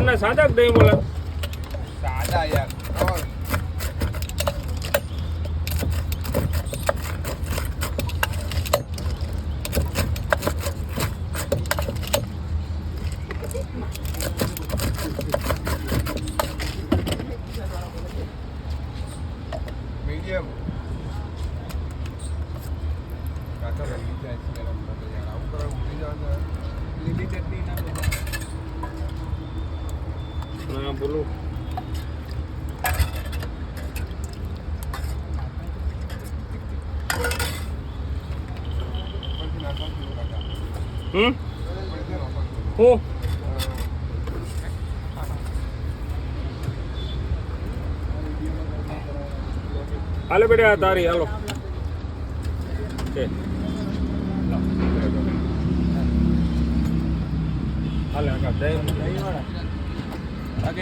ના સાદા દહીં બોલા સાદા યાર મીડિયમ કાકા રહી જાય છે યાર આવું કરવા ઉઠી જવાનું લીલી ચટણી ના બોલો હું હાલો બેટા તારી હાલો હાલે આકાશ દહીં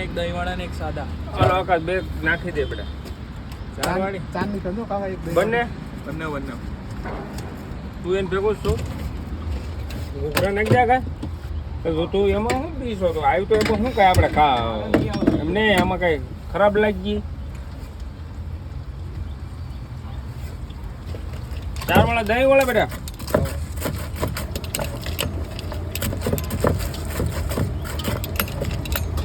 એક દહીંવાળા ને એક સાદા. ચાલો આકાશ બે નાખી દે બેટા ચાંદની કરજો કાકા એક બંને બંને તું એને ભેગો જ છો ઘોઘરા નાખી દે કાંઈ તો તું એમાં શું પીશો તો આવ્યું તો એમાં શું કાંઈ આપણે ખા એમને આમાં કાંઈ ખરાબ લાગી ગઈ 4 વાળા દહીં વાળા બેટા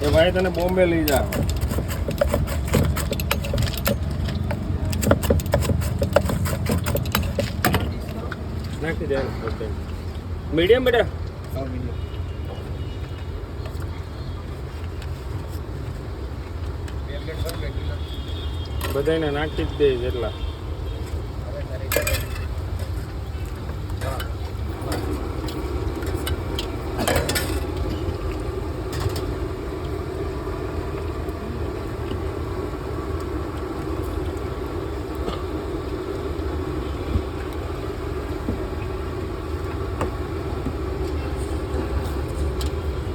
એ ભાઈ તને બોમ્બે લઈ જા નાખી દે મીડિયમ બેટા બધાને નાખી જ દે જેટલા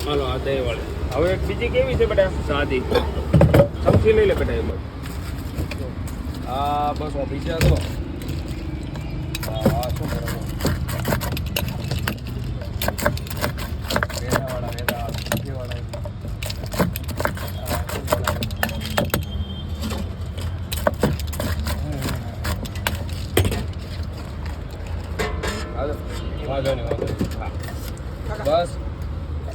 હાલો આ દહીં વાળી હવે બીજી કેવી છે બેટા સાદી સૌથી લઈ લે બેટા એ બધું આ બસ ઓફિસે હતો. હા શું કરો વેદાવાળા વેદા વાંધો નહીં હા બસ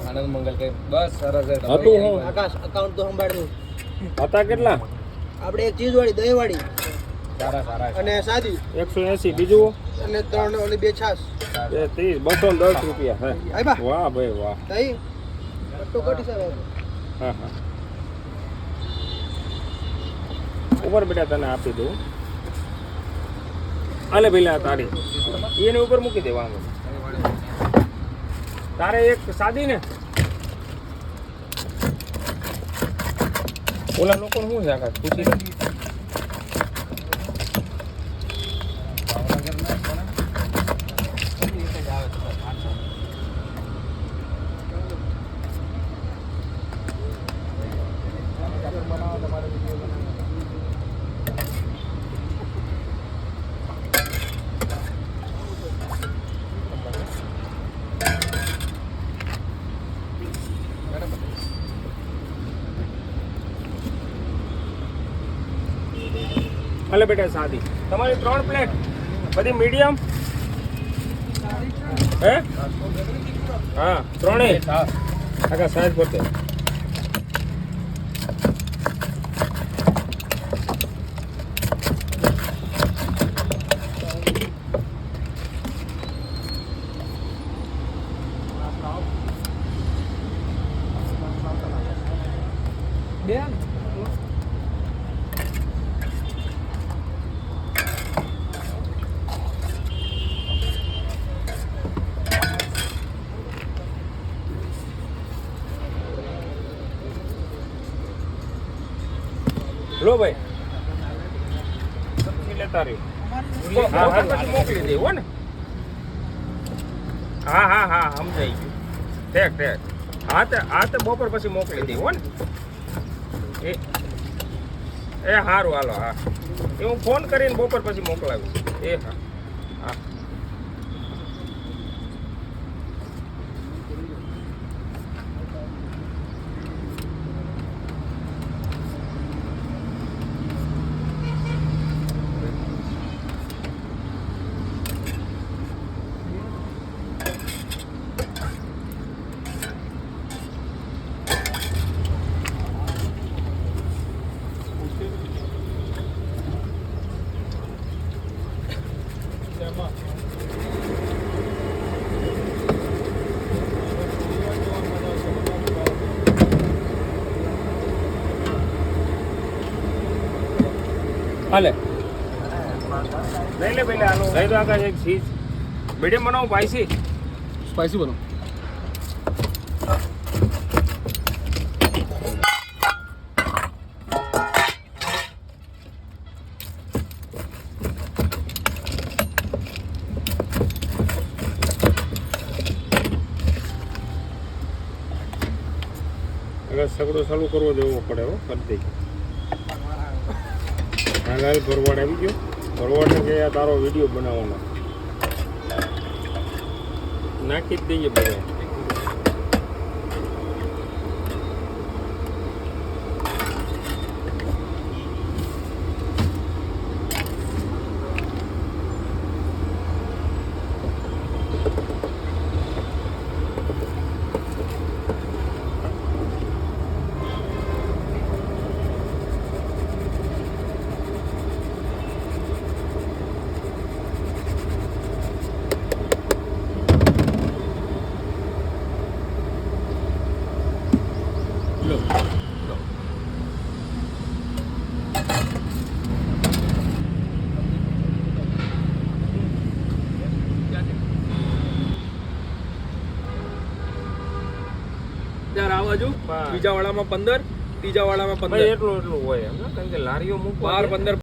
આનંદ મંગલ કે બસ સરસ છે. હતું હું આકાશ અકાઉન્ટ તો સંભાળ્યું. હતા કેટલા આપણે એક ચીઝ વાળી દહીં વાળી સારા સારા અને સાદી 180 બીજું અને 3 ઓલી 2 છાશ 30 210 રૂપિયા હે આઈ બા વાહ ભાઈ વાહ દહીં તો કટી સાહેબ હા હા ઉપર બેટા તને આપી દઉં આલે પેલા તારી એની ઉપર મૂકી દેવાનું તારે એક સાદી ને ઓલા લોકો શું છે આકાશ પૂછી લે. ભલે બેટા સાદી તમારી 3 પ્લેટ બધી મીડિયમ હે હા 3 આકા સાઈઝ પોતે બેન લો ભાઈ સબ્જી લેતા રહ્યો હા હા પછી મોકલી દેવો ને હા હા હા સમજાઈ ગયું ઠેક હા તો બપોર પછી મોકલી દેવો ને એ સારું હાલો હા એ હું ફોન કરીને બપોર પછી મોકલાવીશ એ હા હા હાલે લઈ લે પેલા આનો લઈ દો આકાશ એક ચીઝ મીડિયમ બનાવું પાઈસી સ્પાઈસી બનો અગર સગડો ચાલુ કરવો દેવો પડે હો કરી દઈ હાલ ભરવાડ આવી ગયો ભરવાડને કે આ તારો વિડીયો બનાવવાનો નાખી જ દઈએ બધા ચાર આ બાજુ બીજા વાળામાં 15 ત્રીજા વાળામાં ભાઈ 15 એટલું હોય એમ ને કારણ કે લારીઓ મૂકવા 12 15